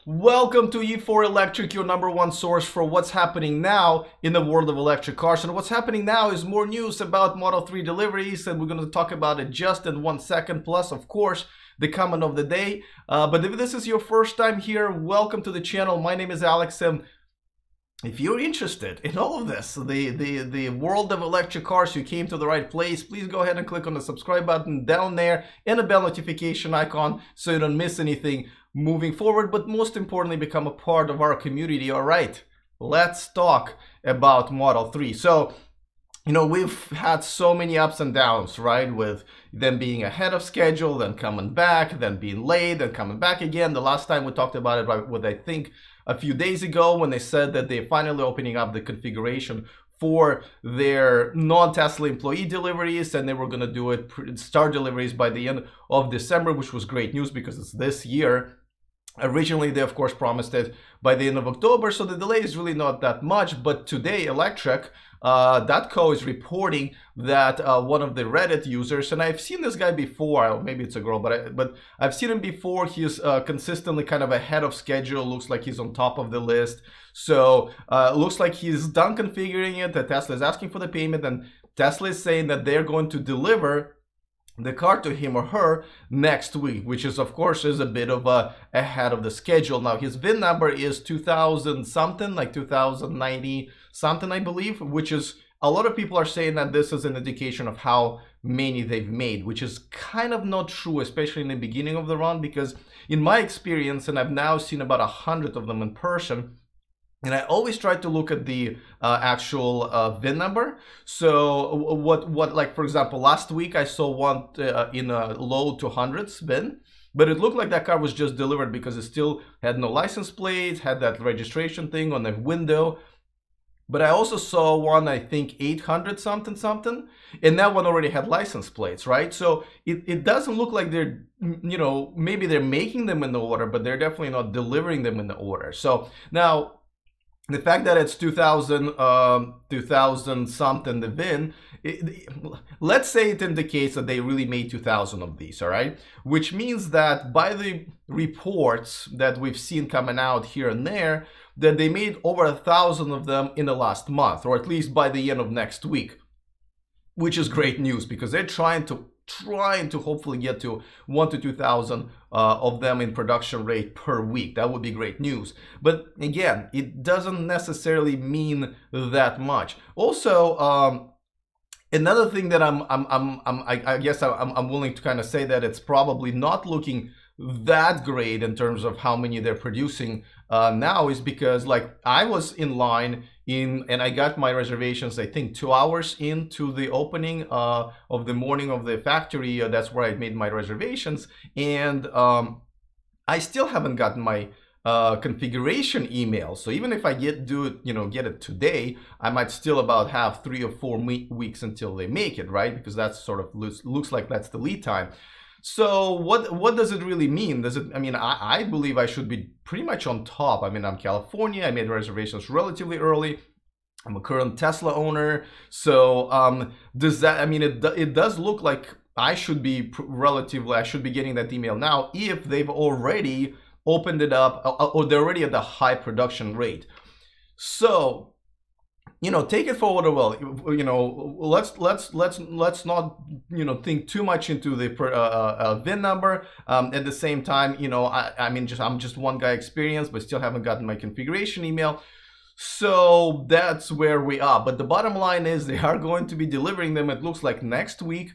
Welcome to E4 Electric, your number one source for what's happening now in the world of electric cars. And what's happening now is more news about Model 3 deliveries, and we're going to talk about it just in 1 second. Plus, of course, the comment of the day. But if this is your first time here, welcome to the channel. My name is Alex, and if you're interested in all of this, the world of electric cars, you came to the right place. Please go ahead and click on the subscribe button down there and the bell notification icon so you don't miss anything moving forward. But most importantly, become a part of our community. All right, let's talk about Model 3. So, you know, we've had so many ups and downs, right? With them being ahead of schedule, then coming back, then being late, then coming back again. The last time we talked about it, right, with I think a few days ago when they said that they're finally opening up the configuration for their non-Tesla employee deliveries, and they were going to do it, start deliveries by the end of December, which was great news because it's this year. Originally, they of course promised it by the end of October, so the delay is really not that much. But today, Electrek.co is reporting that one of the Reddit users, and I've seen this guy before, or maybe it's a girl, but I've seen him before. He's consistently kind of ahead of schedule. Looks like he's on top of the list. So looks like he's done configuring it. That Tesla is asking for the payment, and Tesla is saying that they're going to deliver the car to him or her next week, which is of course is a bit of ahead of the schedule. Now his VIN number is 2000 something, like 2090 something, I believe, which is a lot of people are saying that this is an indication of how many they've made, which is kind of not true, especially in the beginning of the run, because in my experience, and I've now seen about 100 of them in person, and I always try to look at the actual VIN number. So what, like for example, last week I saw one in a low 200s VIN, but it looked like that car was just delivered because it still had no license plate, had that registration thing on the window. But I also saw one, I think 800 something, and that one already had license plates, right? So it doesn't look like they're, you know, maybe they're making them in the order, but they're definitely not delivering them in the order. So now, the fact that it's 2000 something, the VIN, let's say it indicates that they really made 2000 of these, all right? Which means that by the reports that we've seen coming out here and there, that they made over 1,000 of them in the last month, or at least by the end of next week, which is great news because they're trying to hopefully get to 1,000 to 2,000 of them in production rate per week. That would be great news. But again, it doesn't necessarily mean that much. Also, another thing that I guess I'm willing to kind of say that it's probably not looking that great in terms of how many they're producing now is because, like, I was in line and I got my reservations, I think 2 hours into the opening of the morning of the factory. That's where I made my reservations, and I still haven't gotten my configuration email. So even if I get it today, I might still about have 3 or 4 weeks until they make it, right? Because that's sort of looks like that's the lead time. So what does it really mean? Does it, I mean, I believe I should be pretty much on top. I mean, I'm California. I made reservations relatively early. I'm a current Tesla owner. So does that, I mean, it does look like I should be I should be getting that email now if they've already opened it up or they're already at the high production rate. So, you know, take it for what it will. You know, let's not, you know, think too much into the VIN number. At the same time, you know, I mean, I'm just one guy experienced, but still haven't gotten my configuration email. So that's where we are. But the bottom line is they are going to be delivering them. It looks like next week.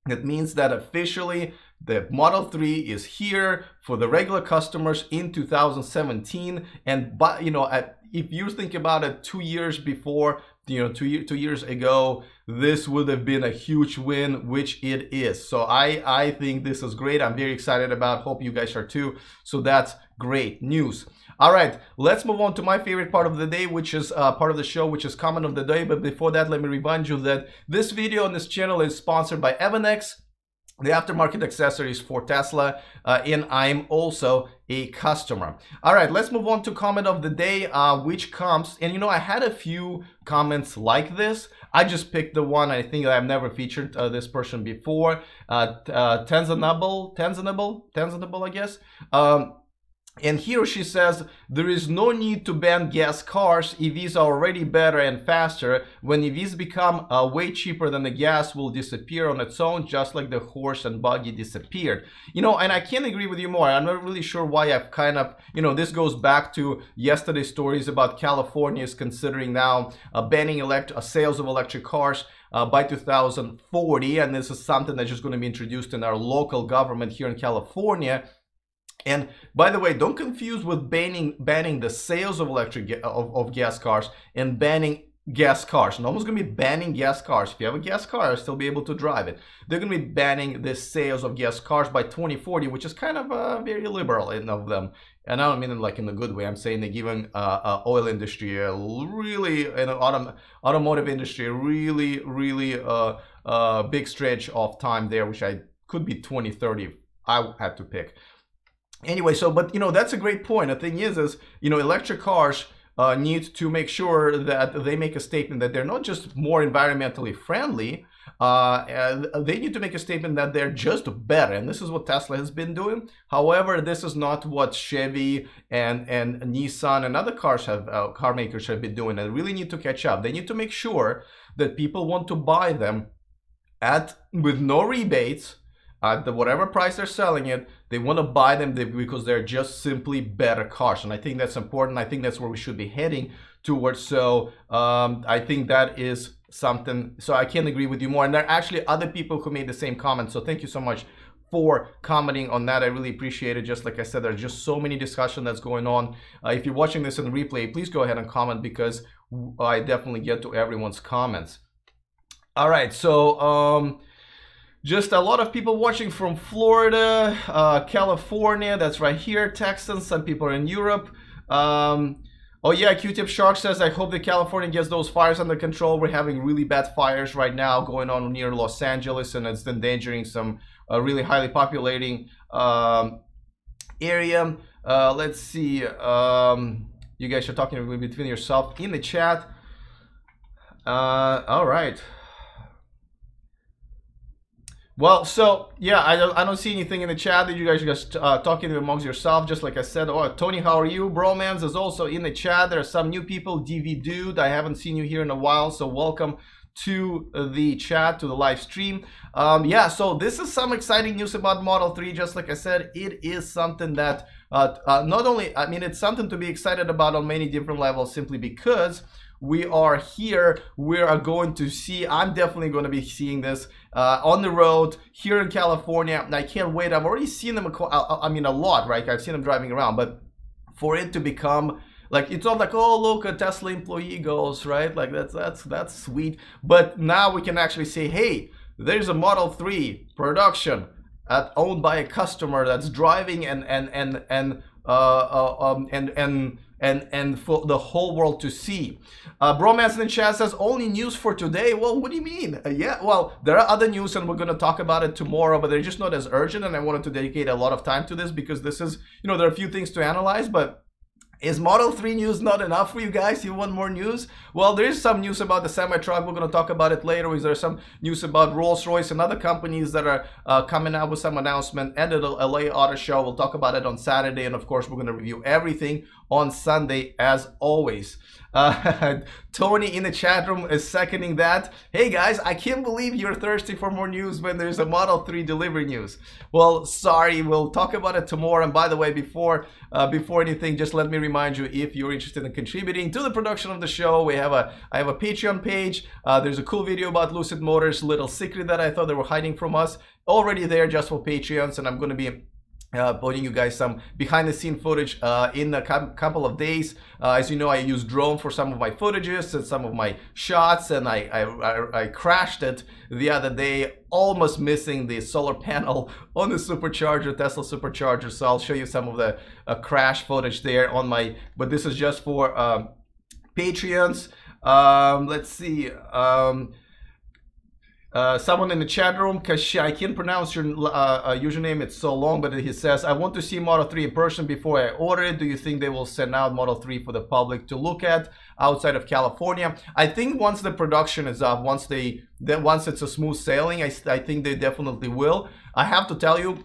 That means that officially the Model 3 is here for the regular customers in 2017. And but you know, if you think about it, 2 years before, you know, 2 years ago, this would have been a huge win, which it is. So I think this is great. I'm very excited about. Hope you guys are too. So that's great news. All right, let's move on to my favorite part of the day, which is part of the show, which is comment of the day. But before that, let me remind you that this video on this channel is sponsored by Evanex, the aftermarket accessories for Tesla, and I'm also a customer. All right, let's move on to comment of the day, which comes, and you know, I had a few comments like this. I just picked the one. I think I've never featured this person before. Tanzanable, I guess. And here she says, there is no need to ban gas cars. EVs are already better and faster. When EVs become way cheaper, than the gas will disappear on its own, just like the horse and buggy disappeared. You know, and I can't agree with you more. I'm not really sure why I've kind of, you know, this goes back to yesterday's stories about California is considering now banning sales of electric cars by 2040. And this is something that's just going to be introduced in our local government here in California. And by the way, don't confuse with banning the sales of of gas cars and banning gas cars. No one's going to be banning gas cars. If you have a gas car, you'll still be able to drive it. They're going to be banning the sales of gas cars by 2040, which is kind of very liberal of them. And I don't mean it like in a good way. I'm saying they're giving oil industry a really, and automotive industry a really big stretch of time there, which I could be 2030. I had to pick. Anyway, so, but, you know, that's a great point. The thing is, you know, electric cars need to make sure that they make a statement that they're not just more environmentally friendly, and they need to make a statement that they're just better. And this is what Tesla has been doing. However, this is not what Chevy and Nissan and other car makers have been doing. They really need to catch up. They need to make sure that people want to buy them with no rebates, at whatever price they're selling it. They want to buy them because they're just simply better cars. And I think that's important. I think that's where we should be heading towards. So I think that is something. So I can't agree with you more. And there are actually other people who made the same comment. So thank you so much for commenting on that. I really appreciate it. Just like I said, there's just so many discussion that's going on. If you're watching this in replay, please go ahead and comment, because I definitely get to everyone's comments. All right, so just a lot of people watching from Florida, California, that's right here, Texas, some people are in Europe. Oh yeah, Q-Tip Shark says, I hope that California gets those fires under control. We're having really bad fires right now going on near Los Angeles, and it's endangering some really highly populating area. Let's see, you guys are talking between yourself in the chat. All right. Well, so yeah, I don't see anything in the chat that you guys are just talking amongst yourself. Just like I said, oh, Tony, how are you? Bromance is also in the chat. There are some new people. DV Dude, I haven't seen you here in a while, so welcome to the chat, to the live stream. Yeah, so this is some exciting news about Model 3. Just like I said, it is something that not only, I mean, it's something to be excited about on many different levels, simply because we are here. We are going to see, I'm definitely going to be seeing this on the road here in California, and I can't wait. I've already seen them, I mean, a lot, right? I've seen them driving around, but for it to become like, it's not like, oh, look, a Tesla employee goes, right? Like that's sweet. But now we can actually say, hey, there's a Model 3 production owned by a customer that's driving and for the whole world to see. Bromance in the chat says, only news for today. Well, what do you mean? Yeah, well, there are other news, and we're going to talk about it tomorrow, but they're just not as urgent, and I wanted to dedicate a lot of time to this because this is, you know, there are a few things to analyze, but is Model 3 news not enough for you guys? You want more news? Well, there is some news about the semi-truck. We're going to talk about it later. Is there some news about Rolls-Royce and other companies that are coming out with some announcement at the LA Auto Show? We'll talk about it on Saturday. And of course, we're going to review everything on Sunday as always. Tony in the chat room is seconding that. Hey guys, I can't believe you're thirsty for more news when there's a Model 3 delivery news. Well, sorry, we'll talk about it tomorrow. And by the way, before anything, just let me remind you, if you're interested in contributing to the production of the show, I have a Patreon page. There's a cool video about Lucid Motors, little secret that I thought they were hiding from us, already there just for Patreons, and I'm going to be putting you guys some behind the scene footage in a couple of days. As you know, I use drone for some of my footages and some of my shots, and I crashed it the other day, almost missing the solar panel on the supercharger, Tesla supercharger. So I'll show you some of the crash footage there on my, but this is just for Patreons. Let's see. Someone in the chat room, I can't pronounce your username, it's so long, but he says, I want to see Model 3 in person before I order it. Do you think they will send out Model 3 for the public to look at outside of California? I think once the production is up, once it's a smooth sailing, I think they definitely will. I have to tell you,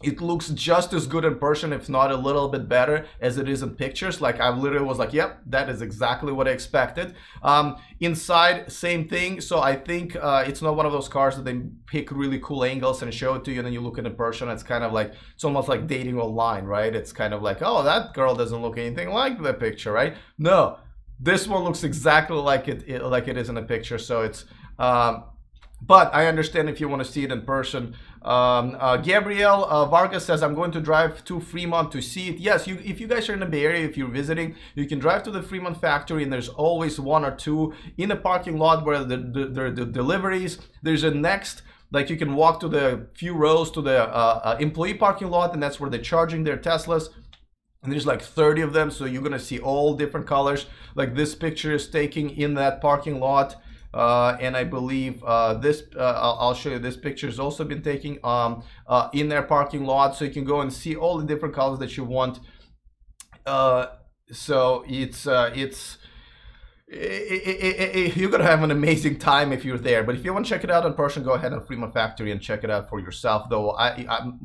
it looks just as good in person, if not a little bit better, as it is in pictures. Like, I literally was like, yep, that is exactly what I expected. Inside, same thing. So I think it's not one of those cars that they pick really cool angles and show it to you, and then you look at it in person. It's kind of like, it's almost like dating online, right? It's kind of like, oh, that girl doesn't look anything like the picture, right? No, this one looks exactly like it is in the picture. So it's but I understand if you want to see it in person. Gabriel Vargas says, I'm going to drive to Fremont to see it. Yes, if you guys are in the Bay Area, if you're visiting, you can drive to the Fremont factory, and there's always one or two in the parking lot where the deliveries. There's a next, like, you can walk to the few rows to the employee parking lot, and that's where they're charging their Teslas. And there's like 30 of them, so you're gonna see all different colors. Like, this picture is taking in that parking lot. And I believe I'll show you, this picture has also been taken in their parking lot, so you can go and see all the different colors that you want. So you're gonna have an amazing time if you're there. But if you want to check it out in person, go ahead on Fremont Factory and check it out for yourself. Though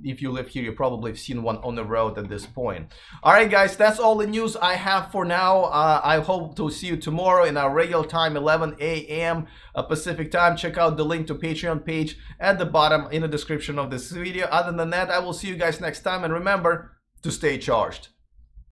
if you live here, you probably have seen one on the road at this point. All right, guys, that's all the news I have for now. I hope to see you tomorrow in our regular time, 11 a.m. Pacific time. Check out the link to Patreon page at the bottom in the description of this video. Other than that, I will see you guys next time, and remember to stay charged.